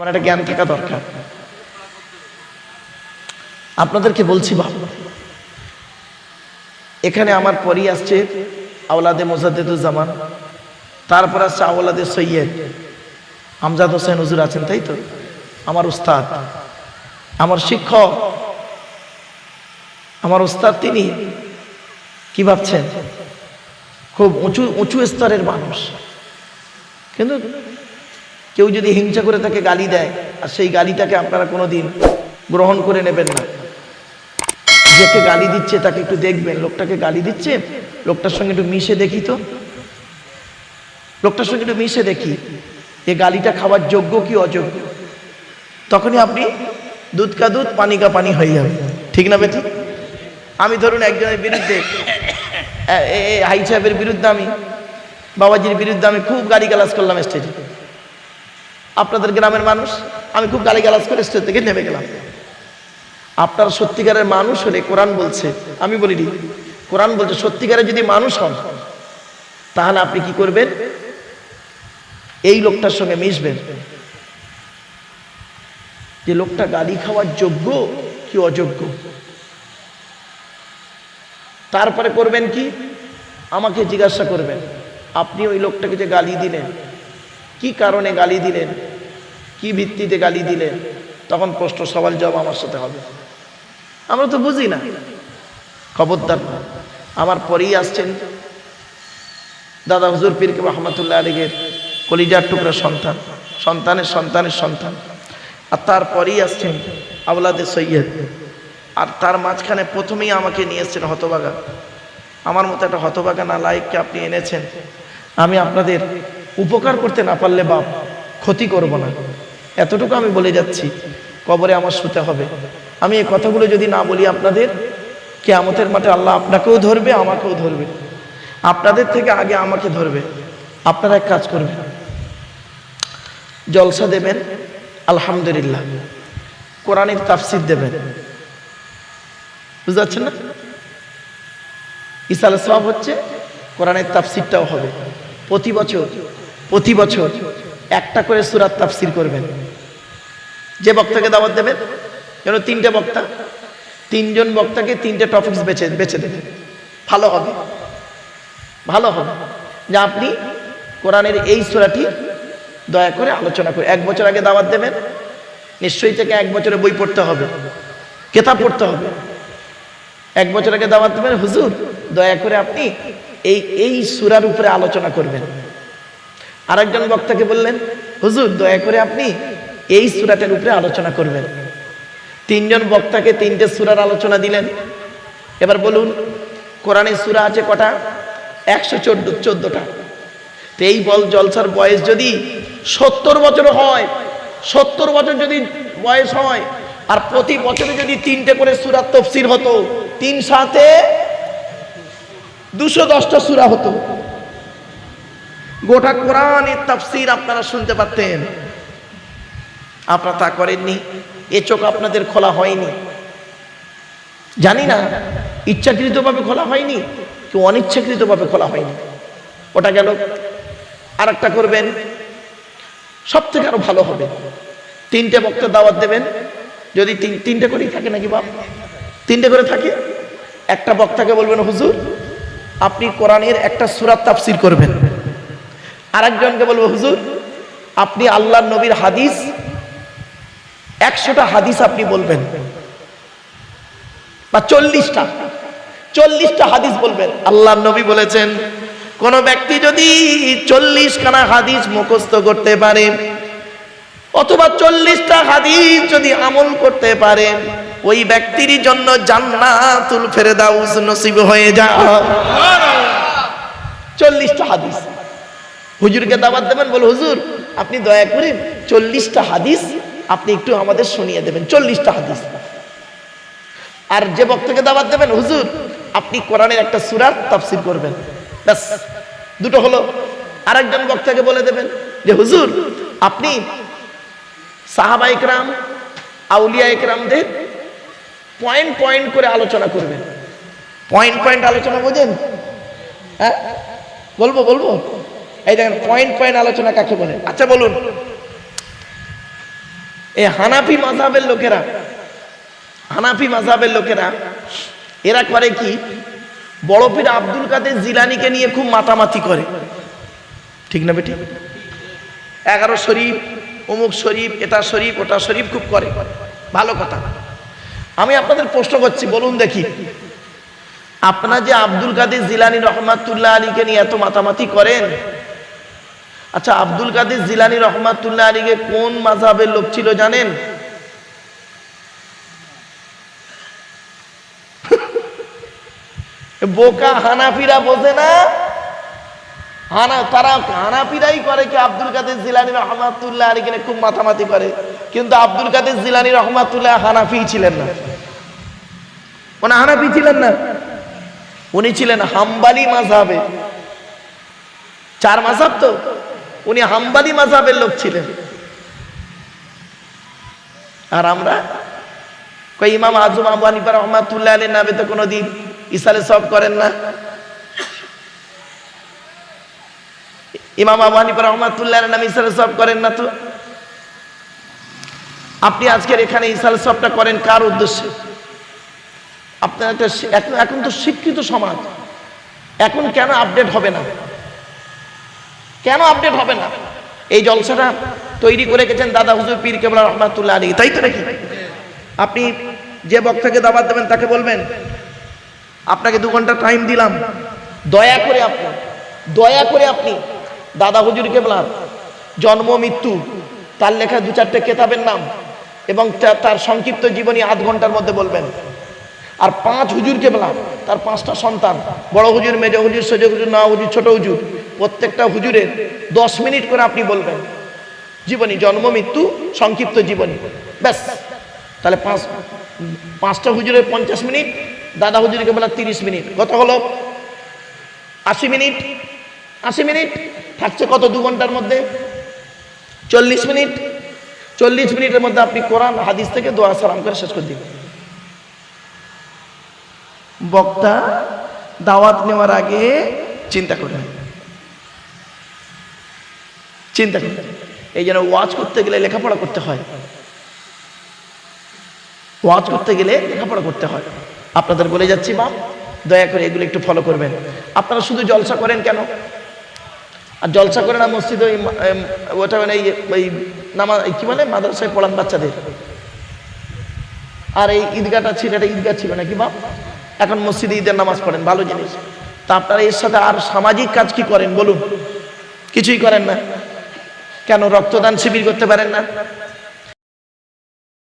আমার একটা জ্ঞান থাকা দরকার। আপনাদেরকে বলছি বাবা, এখানে আমার পরই আসছে আওলাদে মোজাদ্দেদুজ্জামান, তারপর আসছে আওলাদে সৈয়দ আমজাদ হোসেন হুজুর আছেন, তাই তো? আমার উস্তাদ, আমার শিক্ষক, আমার উস্তাদ। তিনি কি ভাবছেন? খুব উঁচু উঁচু স্তরের মানুষ, কিন্তু কেউ যদি হিংসা করে তাকে গালি দেয়, আর সেই গালিটাকে আপনারা কোনোদিন গ্রহণ করে নেবেন না। যাকে গালি দিচ্ছে তাকে একটু দেখবেন, লোকটাকে গালি দিচ্ছে, লোকটার সঙ্গে একটু মিশে দেখি তো, লোকটার সঙ্গে একটু মিশে দেখি এ গালিটা খাওয়ার যোগ্য কি অযোগ্য। তখনই আপনি দুধ কা দুধ পানি কা পানি হয়ে যাবে, ঠিক না বেটি? আমি ধরুন একজনের বিরুদ্ধে, হাই সাহেবের বিরুদ্ধে, আমি বাবাজির বিরুদ্ধে আমি খুব গালিগালাজ করলাম স্টেজে। আপনাদের গ্রামের মানুষ, আমি খুব গালিগালাজ করে স্টেজ থেকে নেমে গেলাম। আপনার সত্যিকারের মানুষ হলে, কোরআন বলছে, আমি বলিনি, কোরআন বলছে সত্যিকারের যদি মানুষ হন তাহলে আপনি কি করবেন? এই লোকটার সঙ্গে মিশবেন, যে লোকটা গালি খাওয়ার যোগ্য কি অযোগ্য। তারপরে করবেন কি? আমাকে জিজ্ঞাসা করবেন, আপনি ওই লোকটাকে যে গালি দিলেন, কি কারণে গালি দিলেন, কি ভিত্তিতে গালি দিলেন? তখন প্রশ্ন সওয়াল জবাব আমার সাথে হবে। আমরা তো বুঝি না, খবরদার না। আমার পরেই আসছেন দাদা হুজুর পীর রহমাতুল্লাহ আলাইহির কলিজার টুকরা সন্তান, সন্তানের সন্তানের সন্তান, আর তারপরেই আসছেন আওলাদে সৈয়দ। আর তার মাঝখানে প্রথমেই আমাকে নিয়ে এসছেন হতভাগা। আমার মতো একটা হতভাগা নালায়েককে আপনি এনেছেন। আমি আপনাদের উপকার করতে না পারলে বাপ ক্ষতি করব না, এতটুকু আমি বলে যাচ্ছি। কবরে আমার শুতে হবে। আমি এই কথাগুলো যদি না বলি আপনাদের, কিয়ামতের মাঠে আল্লাহ আপনাকেও ধরবে, আমাকেও ধরবে। আপনাদের থেকে আগে আমাকে ধরবে। আপনারা এক কাজ করবেন, জলসা দেবেন আলহামদুলিল্লাহ, কোরআনের তাফসির দেবেন, বুঝতে পারছেন না? ইসালে সওয়াব হচ্ছে, কোরআনের তাফসিরটাও হবে। প্রতি বছর একটা করে সূরার তাফসির করবেন। যে বক্তাকে দাওয়াত দেবেন, যেন তিনটে বক্তা, তিনজন বক্তাকে তিনটে টপিকস বেছে দেবেন। ভালো হবে, ভালো হবে যে আপনি কোরআনের এই সূরাটি দয়া করে আলোচনা করে। 1 বছর আগে দাওয়াত দেবেন, নিশ্চয়ই থেকে 1 বছরে বই পড়তে হবে, কিতাব পড়তে হবে। 1 বছর আগে দাওয়াত দেবেন, হুজুর দয়া করে আপনি এই সূরার উপরে আলোচনা করবেন। আরেকজন বক্তাকে বললেন, হুজুর দয়া করে আপনি এই সূরাটার উপরে আলোচনা করবেন। 3 জন বক্তাকে 3টে সূরার আলোচনা দিলেন। এবার বলুন, কোরআনের সূরা আছে কটা? 114টা। তো এই জলসার বয়স যদি 70 বছর হয়, 70 বছর যদি বয়স হয়, আর প্রতি বছরে যদি 3টে করে সূরার তাফসীর হতো, 3 সাথে 210টা সূরা হতো। গোটা কোরআনের তাফসীর আপনারা শুনতে পারতেন। আপনারা তা করেননি, এ চোখ আপনাদের খোলা হয়নি। জানি না ইচ্ছাকৃতভাবে খোলা হয়নি কি অনিচ্ছাকৃতভাবে খোলা হয়নি, ওটা গেল। আর একটা করবেন, সব থেকে আরো ভালো হবে, 3টে বক্তা দাওয়াত দেবেন। যদি 3টে করেই থাকে নাকি বাপ, 3টে করে থাকে, একটা বক্তাকে বলবেন, হুজুর আপনি কোরআনের একটা সূরার তাফসীর করবেন। আরেকজনকে বলবো, হুজুর আপনি আল্লাহর নবীর হাদিস 100টা হাদিস আপনি বলবেন, বা 40টা হাদিস বলবেন। আল্লাহর নবী বলেছেন, কোন ব্যক্তি যদি 40 খানা হাদিস মুখস্থ করতে পারে, অথবা 40টা হাদিস যদি আমল করতে পারে, ওই ব্যক্তির জন্য জান্নাতুল ফেরদাউস নসিব হয়ে যায়। 40টা হাদিস। হুজুরকে দাওয়াত দেবেন, বল হুজুর আপনি দয়া করে 40টা হাদিস আপনি একটু আমাদের শুনিয়ে দেবেন, 40টা হাদিস। আর যে বক্তাকে দাওয়াত দেবেন, হুজুর আপনি কোরআনের একটা সূরার তাফসীর করবেন, ব্যাস 2টো হলো। আরেকজন বক্তাকে বলে দেবেন যে হুজুর আপনি সাহাবা ইকরাম, আউলিয়া ইকরামদের পয়েন্ট করে আলোচনা করবেন। পয়েন্ট আলোচনা বোঝেন? হ্যাঁ বলবো এই দেখেন পয়েন্ট আলোচনা কাকে বলে। আচ্ছা বলুন, এই হানাফি মাযহাবের লোকেরা এরা করে কি, বড় পীর আব্দুল কাদের জিলানীকে নিয়ে খুব মাতামাতি করে, ঠিক না বেটি? 11 শরীফ, অমুক শরীফ, এটা শরীফ, ওটা শরীফ খুব করে। ভালো কথা। আমি আপনাদের প্রশ্ন করছি, বলুন দেখি, আপনারা যে আব্দুল কাদের জিলানী রহমাতুল্লাহ আলীকে নিয়ে এত মাতামাতি করেন, আচ্ছা আব্দুল কাদের জিলানী রহমাতুল্লাহ আলীকে কোন মাযহাবের লোক ছিল জানেন? বোকা হানাফিরা বোঝে না, তারা হানাফিরাই করে কি আব্দুল কাদের জিলানী রহমাতুল্লাহ আলীকে খুব মাতামাতি করে, কিন্তু আব্দুল কাদের জিলানী রহমাতুল্লাহ হানাফি ছিলেন না। মানে হানাফি ছিলেন না, উনি ছিলেন হাম্বলি মাযহাবে। 4 মাযহাব তো, উনি হাম্বলি মাযহাবের লোক ছিলেন। আর আমরা কই ইমাম আযম আবু হানিফা রাহমাতুল্লাহ আলাইহির নামে তো কোনোদিন ইসালে সব করেন না। ইমাম আবু হানিফা রাহমাতুল্লাহ আলাইহির নামে ইসালে সব করেন না তো। আপনি আজকের এখানে ইসালে সবটা করেন কার উদ্দেশ্যে? আপনার এখন তো শিক্ষিত সমাজ, এখন কেন আপডেট হবে না? কেন আপডেট হবে না? এই জলসাটা তৈরি করে গেছেন দাদা হুজুর পীর কেবলা রহমাতুল্লাহ আলাইহি, তাই তো নাকি? আপনি যে বক্তাকে দাওয়াত দেবেন তাকে বলবেন আপনাকে 2 ঘন্টা টাইম দিলাম, দয়া করে আপনি দাদা হুজুর কেবলার জন্ম মৃত্যু, তার লেখা 2-4টে কেতাবের নাম এবং তার সংক্ষিপ্ত জীবনী 8 ঘন্টার মধ্যে বলবেন। আর 5 হুজুর কেবলা, তার 5টা সন্তান, বড় হুজুর, মেজ হুজুর, সজ হুজুর, নওয়াব হুজুর, ছোট হুজুর, প্রত্যেকটা হুজুরের 10 মিনিট করে আপনি বলবেন জীবনী, জন্ম মৃত্যু সংক্ষিপ্ত জীবনী, ব্যাস। তাহলে 5টা হুজুরের 50 মিনিট, দাদা হুজুর কেবলা 30 মিনিট, কত হলো? 80 মিনিট। 80 মিনিট থাকছে কত 2 ঘন্টার মধ্যে? 40 মিনিট। 40 মিনিটের মধ্যে আপনি কোরআন হাদিস থেকে দোয়া সালাম করে শেষ করে দিবেন। বক্তা দাওয়াত নেওয়ার আগে চিন্তা করবেন। এই জন্য ওয়াজ করতে গেলে লেখাপড়া করতে হয়, আপনাদের বলে যাচ্ছি বাপ, দয়া করে এগুলো একটু ফলো করবেন। আপনারা শুধু জলসা করেন কেন? আর জলসা করে না মসজিদে, ওটা মানে ওই নামাজ কি বলে মাদ্রাসায় পড়ান বাচ্চাদের। আর এই ঈদগাহটা ছিল, এটা ঈদগাহ ছিল নাকি বাপ? এখন মসজিদে ঈদের নামাজ পড়েন, ভালো জিনিস। তা আপনারা এর সাথে আর সামাজিক কাজ কি করেন বলুন? কিছুই করেন না। কেন রক্তদান শিবির করতে পারেন না?